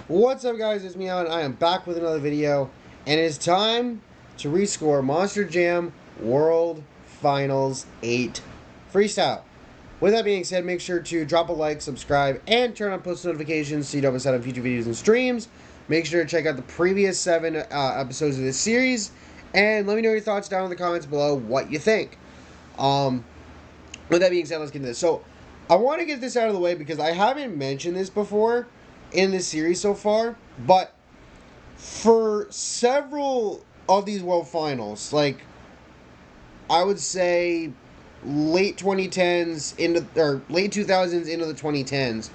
What's up, guys? It's me, Alan. I am back with another video, and it's time to rescore Monster Jam World Finals 8 Freestyle. With that being said, make sure to drop a like, subscribe, and turn on post notifications so you don't miss out on future videos and streams. Make sure to check out the previous 7 episodes of this series, and let me know your thoughts down in the comments below, what you think. With that being said, let's get into this. So, I want to get this out of the way because I haven't mentioned this before in this series so far, but for several of these World Finals, like, I would say late 2010s into, or late 2000s into the 2010s,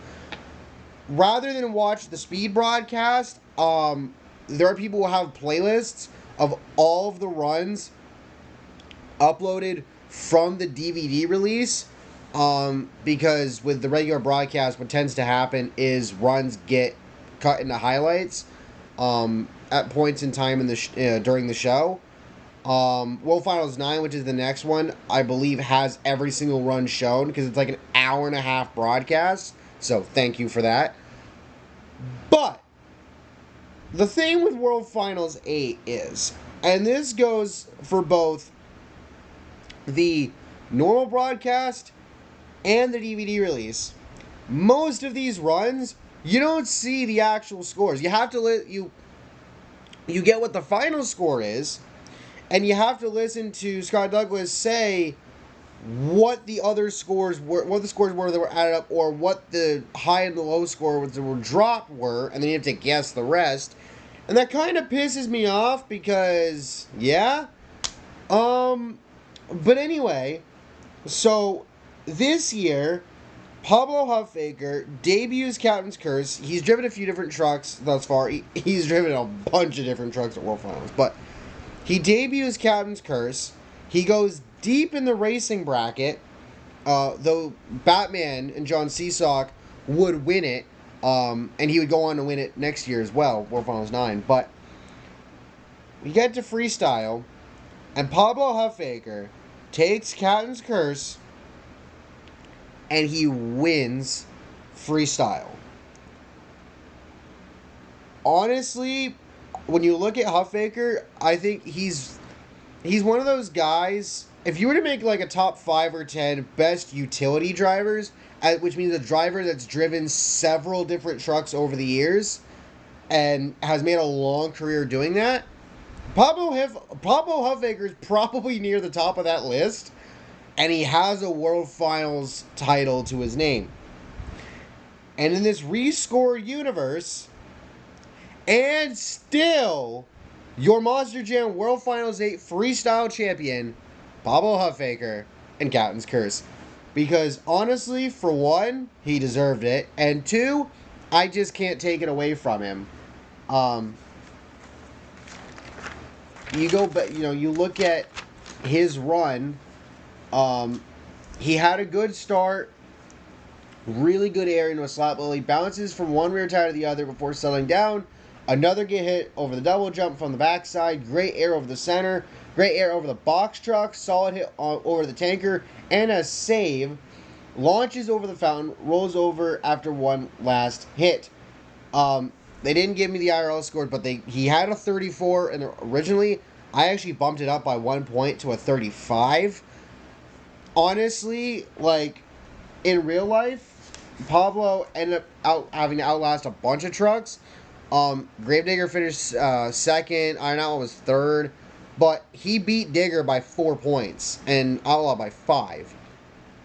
rather than watch the speed broadcast, there are people who have playlists of all of the runs uploaded from the DVD release, because with the regular broadcast, what tends to happen is runs get cut into highlights at points in time in the during the show. World Finals 9, which is the next one, I believe has every single run shown because it's like an hour and a half broadcast. So thank you for that. But the thing with World Finals 8 is, and this goes for both the normal broadcast and the DVD release, most of these runs you don't see the actual scores. You have to you get what the final score is, and you have to listen to Scott Douglas say what the other scores were, what the scores were that were added up, or what the high and the low scores that were dropped were, and then you have to guess the rest. And that kind of pisses me off because, yeah. But anyway, so this year, Pablo Huffaker debuts Captain's Curse. He's driven a few different trucks thus far. He's driven a bunch of different trucks at World Finals, but he debuts Captain's Curse. He goes deep in the racing bracket, though Batman and John Seesock would win it, and he would go on to win it next year as well, World Finals 9. But we get to Freestyle, and Pablo Huffaker takes Captain's Curse, and he wins Freestyle. Honestly, when you look at Huffaker, I think he's one of those guys. If you were to make like a top 5 or 10 best utility drivers, which means a driver that's driven several different trucks over the years and has made a long career doing that, Pablo Huffaker is probably near the top of that list, and he has a World Finals title to his name. And in this rescore universe, and still, your Monster Jam World Finals 8 Freestyle champion, Pablo Huffaker, and Captain's Curse. Because honestly, for one, he deserved it, and two, I just can't take it away from him. You look at his run. He had a good start, really good air into a slap lily, bounces from one rear tire to the other before settling down. Another get hit over the double jump from the backside, great air over the center, great air over the box truck, solid hit over the tanker, and a save. Launches over the fountain, rolls over after one last hit. They didn't give me the IRL score, but he had a 34, and originally I actually bumped it up by 1 point to a 35. Honestly, like, in real life, Pablo ended up having to outlast a bunch of trucks. Gravedigger finished second, Iron Outlaw was third, but he beat Digger by 4 points, and Outlaw by 5.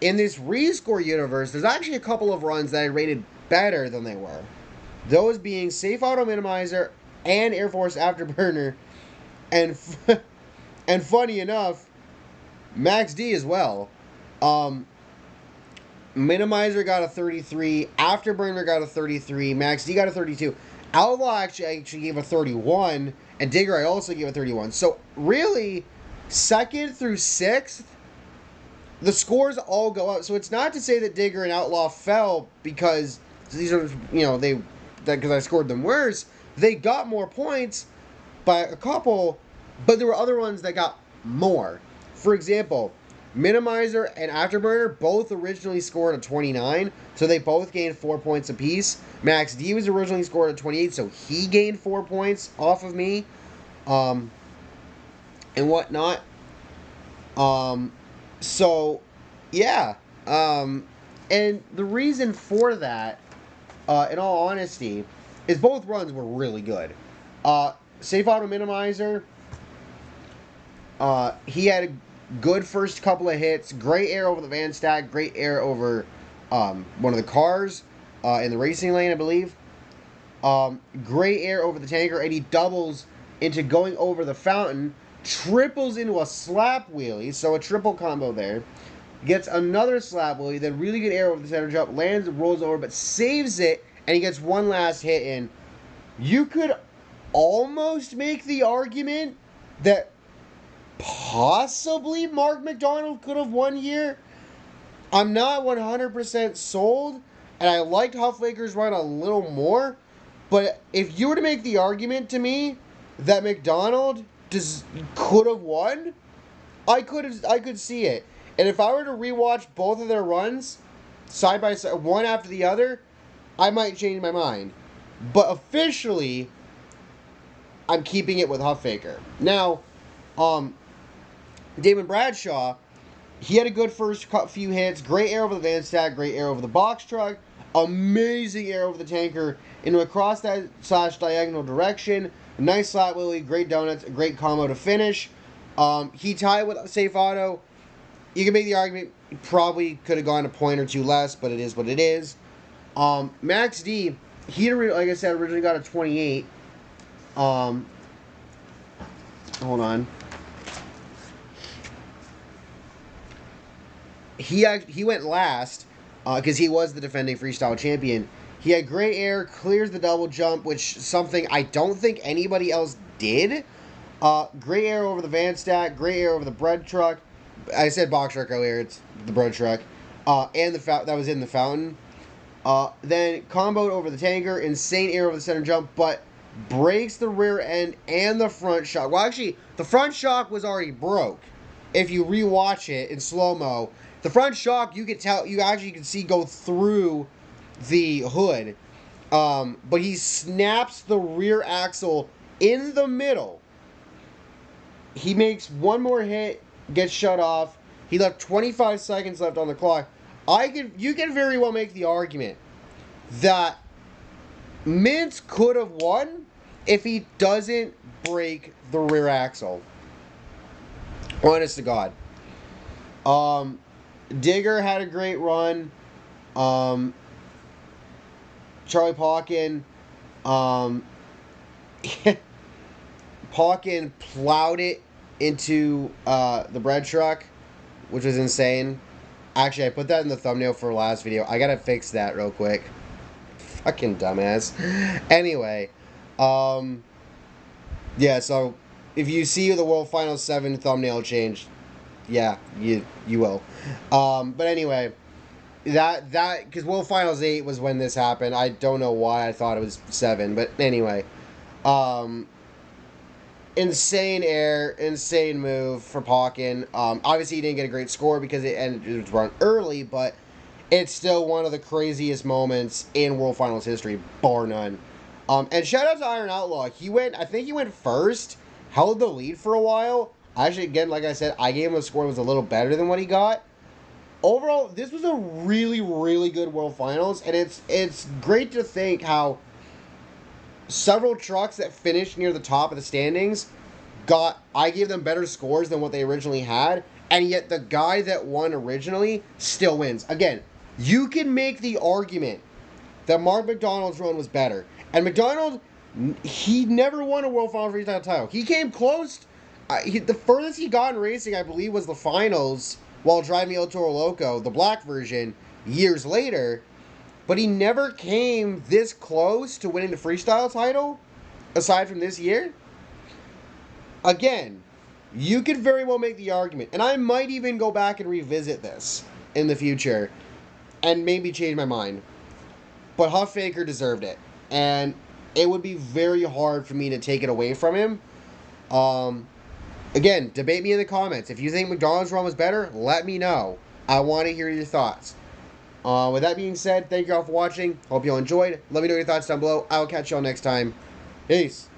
In this rescore universe, there's actually a couple of runs that I rated better than they were. Those being Safe Auto Minimizer and Air Force Afterburner, and and funny enough, Max D as well. Minimizer got a 33, Afterburner got a 33, Max D got a 32. Outlaw actually gave a 31, and Digger I also gave a 31. So really, 2nd through 6th, the scores all go up. So it's not to say that Digger and Outlaw fell because these are, because I scored them worse. They got more points by a couple, but there were other ones that got more. For example, Minimizer and Afterburner both originally scored a 29, so they both gained 4 points apiece. Max D was originally scored a 28, so he gained 4 points off of me, and whatnot. So, yeah. And the reason for that, in all honesty, is both runs were really good. Safe Auto Minimizer, he had a good first couple of hits. Great air over the van stack. Great air over one of the cars in the racing lane, I believe. Great air over the tanker, and he doubles into going over the fountain. Triples into a slap wheelie, so a triple combo there. Gets another slap wheelie, then really good air over the center jump. Lands, rolls over, but saves it, and he gets one last hit in. You could almost make the argument that possibly Mark McDonald could have won here. I'm not 100% sold, and I liked Huffaker's run a little more. But if you were to make the argument to me that McDonald could have won, I could see it. And if I were to rewatch both of their runs side by side, one after the other, I might change my mind. But officially, I'm keeping it with Huffaker. Now, Damon Bradshaw, he had a good first few hits. Great air over the van stack, great air over the box truck, amazing air over the tanker into a cross slash diagonal direction. Nice slap wheelie, great donuts, a great combo to finish. He tied with Safe Auto. You can make the argument he probably could have gone a point or two less, but it is what it is. Max D, he, like I said, originally got a 28. Hold on. He went last because he was the defending freestyle champion. He had great air, clears the double jump, which something I don't think anybody else did. Great air over the van stack, great air over the bread truck. I said box truck earlier, it's the bread truck. And that was in the fountain. Then comboed over the tanker, insane air over the center jump, but breaks the rear end and the front shock. Well, actually, the front shock was already broke. If you rewatch it in slow-mo, the front shock, you actually can see go through the hood. But he snaps the rear axle in the middle. He makes one more hit, gets shut off. He left 25 seconds left on the clock. You can very well make the argument that Mintz could have won if he doesn't break the rear axle. Honest to God. Digger had a great run. Charlie Pawkin. Pawkin plowed it into the bread truck, which was insane. Actually, I put that in the thumbnail for last video. I gotta fix that real quick. Fucking dumbass. Anyway, yeah, so if you see the World Finals 7 thumbnail change, yeah, you will. But anyway, because World Finals 8 was when this happened. I don't know why I thought it was 7, but anyway. Insane air, insane move for Pawkin. Obviously, he didn't get a great score because it was run early, but it's still one of the craziest moments in World Finals history, bar none. And shout out to Iron Outlaw. I think he went first, held the lead for a while. Actually, again, like I said, I gave him a score that was a little better than what he got. Overall, this was a really, really good World Finals, and it's great to think how several trucks that finished near the top of the standings I gave them better scores than what they originally had, and yet the guy that won originally still wins. Again, you can make the argument that Mark McDonald's run was better. And McDonald, he never won a World Finals Freestyle title. He came close. The furthest he got in racing, I believe, was the finals while driving El Toro Loco, the black version, years later. But he never came this close to winning the freestyle title, aside from this year. Again, you could very well make the argument, and I might even go back and revisit this in the future, and maybe change my mind. But Huffaker deserved it, and it would be very hard for me to take it away from him. Again, debate me in the comments. If you think McDonald's run was better, let me know. I want to hear your thoughts. With that being said, thank you all for watching. Hope you all enjoyed. Let me know your thoughts down below. I will catch you all next time. Peace.